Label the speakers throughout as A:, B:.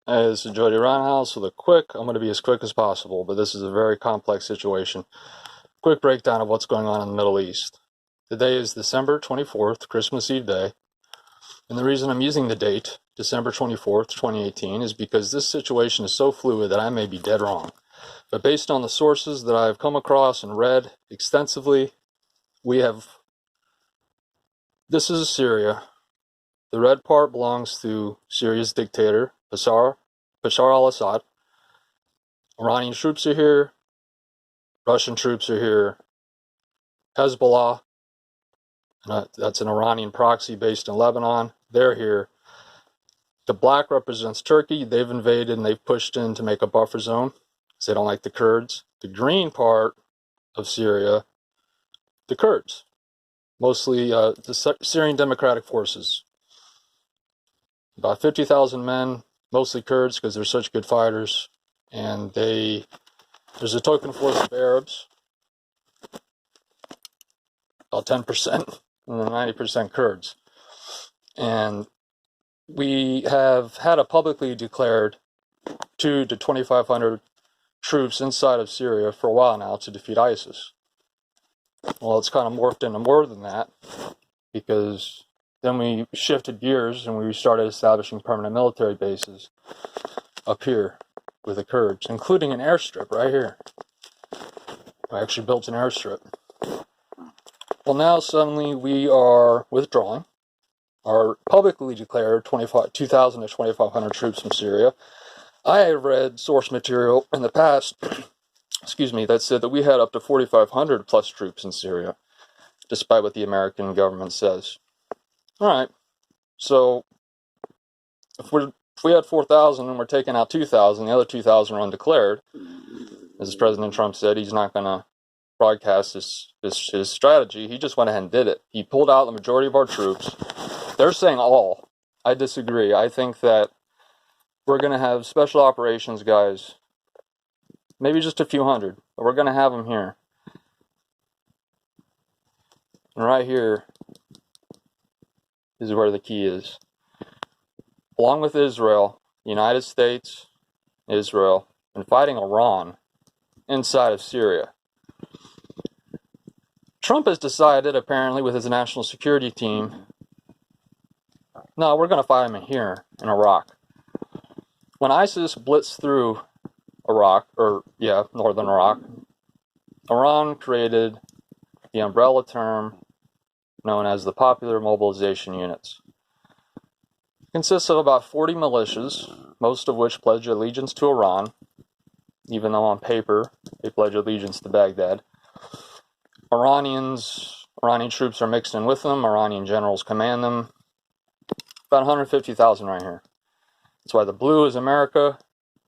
A: Hey, this is Jody Roundhouse with I'm going to be as quick as possible, but this is a very complex situation. Quick breakdown of what's going on in the Middle East. Today is December 24th, Christmas Eve day, and the reason I'm using the date, December 24th, 2018, is because this situation is so fluid that I may be dead wrong. But based on the sources that I've come across and read extensively, this is Syria. The red part belongs to Syria's dictator, Bashar al-Assad. Iranian troops are here. Russian troops are here. Hezbollah, that's an Iranian proxy based in Lebanon, they're here. The black represents Turkey. They've invaded and they've pushed in to make a buffer zone because they don't like the Kurds. The green part of Syria, the Kurds, mostly the Syrian Democratic Forces. About 50,000 men, mostly Kurds because they're such good fighters. And there's a token force of Arabs, about 10%, and then 90% Kurds. And we have had a publicly declared 2,000 to 2,500 troops inside of Syria for a while now to defeat ISIS. Well, it's kind of morphed into more than that because then we shifted gears and we started establishing permanent military bases up here with the Kurds, including an airstrip right here. I actually built an airstrip. Well, now suddenly we are withdrawing our publicly declared 2,000 to 2,500 troops from Syria. I have read source material in the past, that said that we had up to 4,500 plus troops in Syria, despite what the American government says. All right, so if we had 4,000 and we're taking out 2,000, the other 2,000 are undeclared. As President Trump said, he's not going to broadcast his strategy. He just went ahead and did it. He pulled out the majority of our troops. They're saying all. I disagree. I think that we're going to have special operations guys, maybe just a few hundred, but we're going to have them here. And right here is where the key is. Along with Israel, the United States, Israel, and fighting Iran inside of Syria. Trump has decided, apparently, with his national security team, no, we're going to fight him in here, in Iraq. When ISIS blitzed through northern Iraq, Iran created the umbrella term known as the Popular Mobilization Units. It consists of about 40 militias, most of which pledge allegiance to Iran, even though on paper they pledge allegiance to Baghdad. Iranian troops are mixed in with them. Iranian generals command them. About 150,000 right here. That's why the blue is America,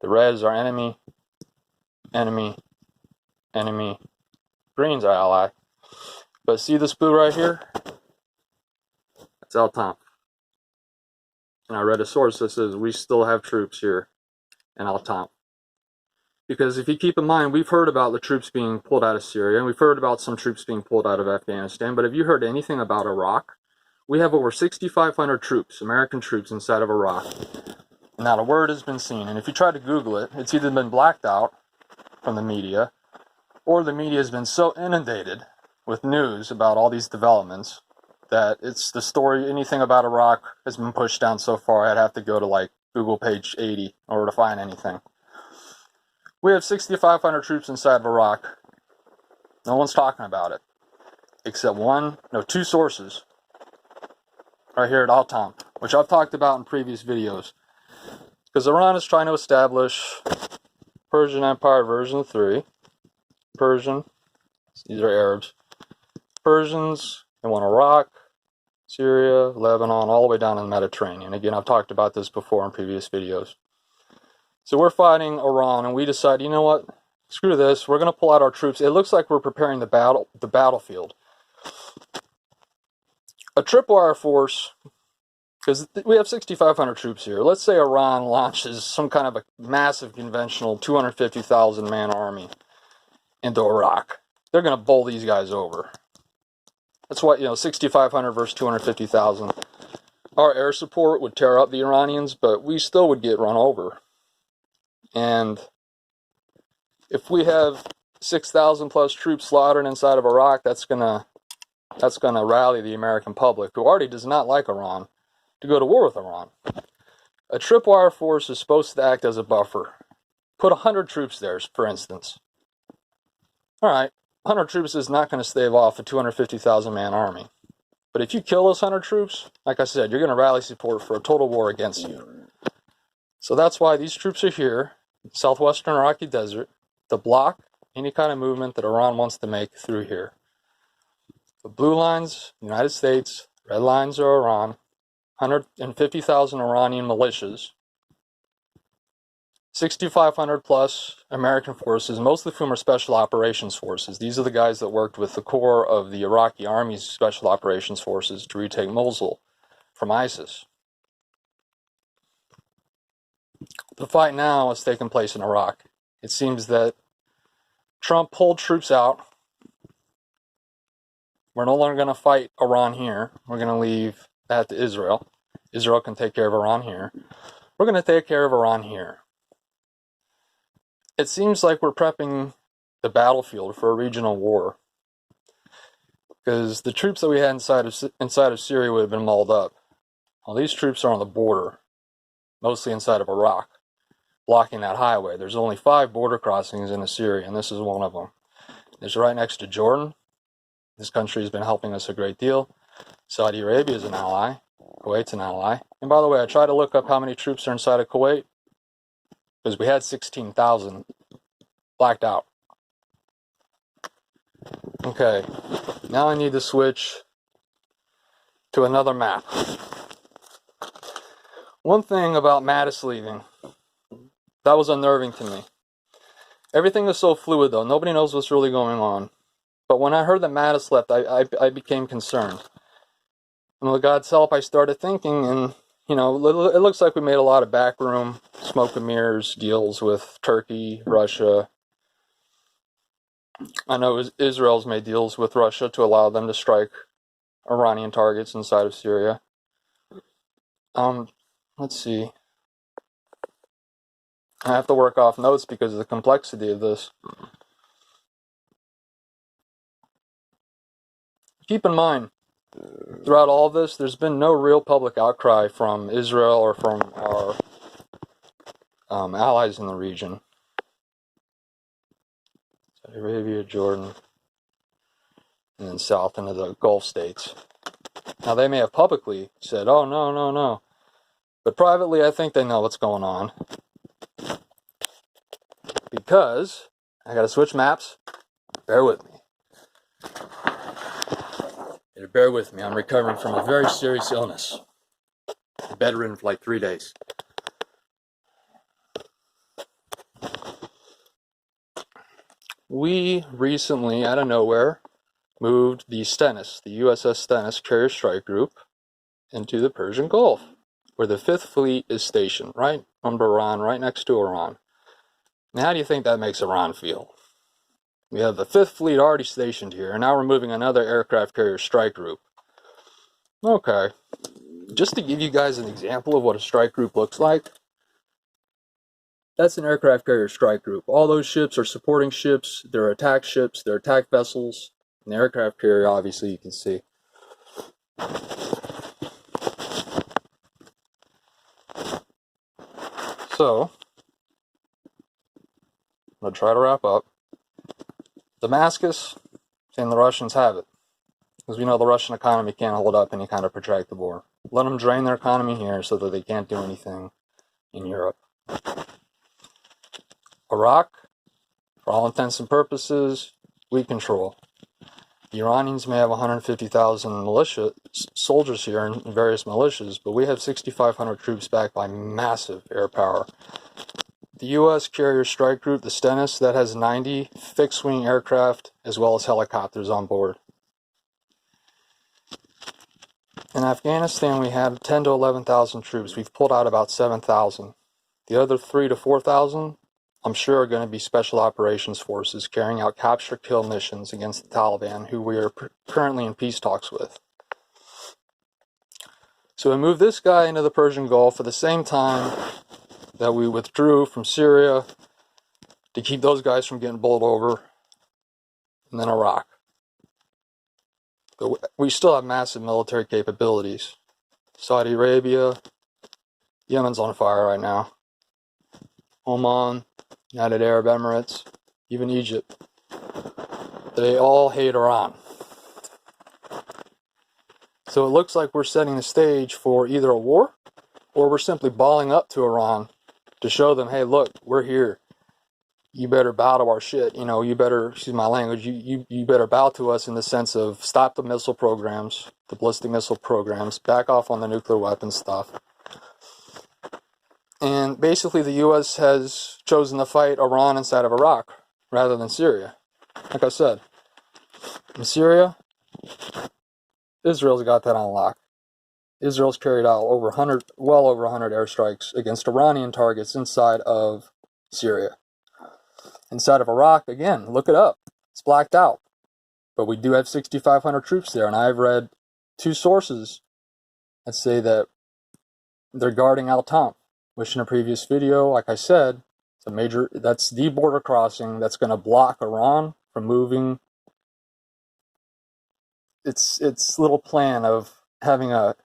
A: the red is our enemy, green's our ally. But see this blue right here? That's Al Tamf. And I read a source that says we still have troops here in Al Tamf. Because if you keep in mind, we've heard about the troops being pulled out of Syria, and we've heard about some troops being pulled out of Afghanistan, but have you heard anything about Iraq? We have over 6,500 troops, American troops, inside of Iraq. Not a word has been seen, and if you try to Google it, it's either been blacked out from the media, or the media has been so inundated with news about all these developments that it's the story, anything about Iraq has been pushed down so far, I'd have to go to like Google page 80 in order to find anything. We have 6,500 troops inside of Iraq. No one's talking about it. Except two sources. Right here at Al Tamf, which I've talked about in previous videos. Because Iran is trying to establish Persian Empire version 3. Persian, these are Arabs. Persians, they want Iraq, Syria, Lebanon, all the way down in the Mediterranean. Again, I've talked about this before in previous videos. So we're fighting Iran, and we decide, you know what? Screw this. We're going to pull out our troops. It looks like we're preparing the battlefield. A tripwire force, because we have 6,500 troops here. Let's say Iran launches some kind of a massive conventional 250,000 man army into Iraq. They're going to bowl these guys over. That's what, 6,500 versus 250,000. our air support would tear up the Iranians, but we still would get run over. And if we have 6,000 plus troops slaughtered inside of Iraq, that's gonna rally the American public, who already does not like Iran, to go to war with Iran. A tripwire force is supposed to act as a buffer. Put 100 troops there, for instance. All right, 100 troops is not going to stave off a 250,000 man army. But if you kill those 100 troops, like I said, you're going to rally support for a total war against you. So that's why these troops are here, southwestern Iraqi desert, to block any kind of movement that Iran wants to make through here. The blue lines, United States, red lines are Iran, 150,000 Iranian militias, 6,500 plus American forces, most of whom are special operations forces. These are the guys that worked with the core of the Iraqi army's special operations forces to retake Mosul from ISIS. The fight now is taking place in Iraq. It seems that Trump pulled troops out. We're no longer going to fight Iran here. We're going to leave that to Israel. Israel can take care of Iran here. We're going to take care of Iran here. It seems like we're prepping the battlefield for a regional war, because the troops that we had inside of Syria would have been mauled up. Well, these troops are on the border, mostly inside of Iraq, blocking that highway. There's only 5 border crossings into Syria, and this is one of them. It's right next to Jordan. This country has been helping us a great deal. Saudi Arabia is an ally. Kuwait's an ally. And by the way, I tried to look up how many troops are inside of Kuwait, because we had 16,000 blacked out. Okay, now I need to switch to another map. One thing about Mattis leaving, that was unnerving to me. Everything is so fluid though, nobody knows what's really going on. But when I heard that Mattis left, I became concerned. And with God's help, I started thinking, and you know, it looks like we made a lot of backroom, smoke and mirrors deals with Turkey, Russia. I know Israel's made deals with Russia to allow them to strike Iranian targets inside of Syria. Let's see. I have to work off notes because of the complexity of this. Keep in mind, throughout all of this, there's been no real public outcry from Israel or from our allies in the region. Saudi Arabia, Jordan, and then south into the Gulf states. Now, they may have publicly said, oh, no, no, no. But privately, I think they know what's going on. Because, I gotta switch maps. Bear with me. Bear with me, I'm recovering from a very serious illness. Bedridden for like 3 days. We recently, out of nowhere, moved the Stennis, the USS Stennis Carrier Strike Group, into the Persian Gulf, where the 5th Fleet is stationed, right under Iran, right next to Iran. Now, how do you think that makes Iran feel? We have the 5th Fleet already stationed here, and now we're moving another aircraft carrier strike group. Okay, just to give you guys an example of what a strike group looks like, that's an aircraft carrier strike group. All those ships are supporting ships, they're attack ships, they're attack vessels, and the aircraft carrier, obviously, you can see. So, I'm going to try to wrap up. Damascus, saying the Russians have it. Because we know the Russian economy can't hold up any kind of protracted war. Let them drain their economy here so that they can't do anything in Europe. Iraq, for all intents and purposes, we control. The Iranians may have 150,000 militia soldiers here in various militias, but we have 6,500 troops backed by massive air power. The U.S. Carrier Strike Group, the Stennis, that has 90 fixed-wing aircraft as well as helicopters on board. In Afghanistan, we have 10 to 11,000 troops. We've pulled out about 7,000. The other 3 to 4,000, I'm sure, are going to be special operations forces carrying out capture-kill missions against the Taliban, who we are currently in peace talks with. So we moved this guy into the Persian Gulf at the same time that we withdrew from Syria to keep those guys from getting bowled over, and then Iraq. But we still have massive military capabilities. Saudi Arabia, Yemen's on fire right now. Oman, United Arab Emirates, even Egypt. They all hate Iran. So it looks like we're setting the stage for either a war, or we're simply balling up to Iran to show them, hey, look, we're here. You better bow to our shit. You know, you better, excuse my language, you better bow to us in the sense of stop the missile programs, the ballistic missile programs, back off on the nuclear weapons stuff. And basically the U.S. has chosen to fight Iran inside of Iraq rather than Syria. Like I said, in Syria, Israel's got that on lock. Israel's carried out well over 100 airstrikes against Iranian targets inside of Syria. Inside of Iraq, again, look it up. It's blacked out. But we do have 6,500 troops there, and I've read 2 sources that say that they're guarding Al-Tanf, which in a previous video, like I said, that's the border crossing that's going to block Iran from moving its little plan of having a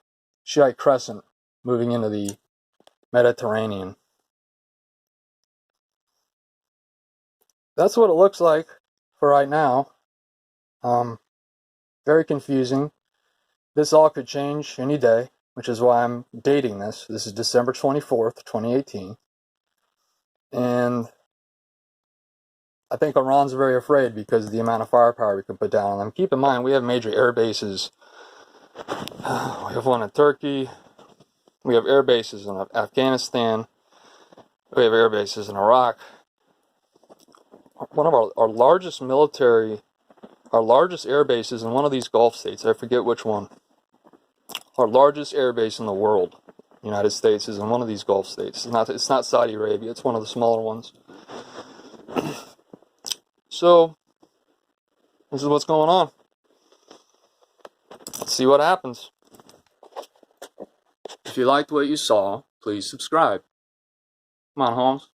A: Shiite crescent moving into the Mediterranean. That's what it looks like for right now. Very confusing. This all could change any day, which is why I'm dating this. This is December 24th, 2018. And I think Iran's very afraid because of the amount of firepower we can put down on them. Keep in mind, we have major air bases. We have one in Turkey. We have air bases in Afghanistan. We have air bases in Iraq. One of our largest air bases in one of these Gulf states, I forget which one. Our largest air base in the world, United States, is in one of these Gulf states. It's not Saudi Arabia, it's one of the smaller ones. So, this is what's going on. Let's see what happens. If you liked what you saw, please subscribe. Come on, Holmes.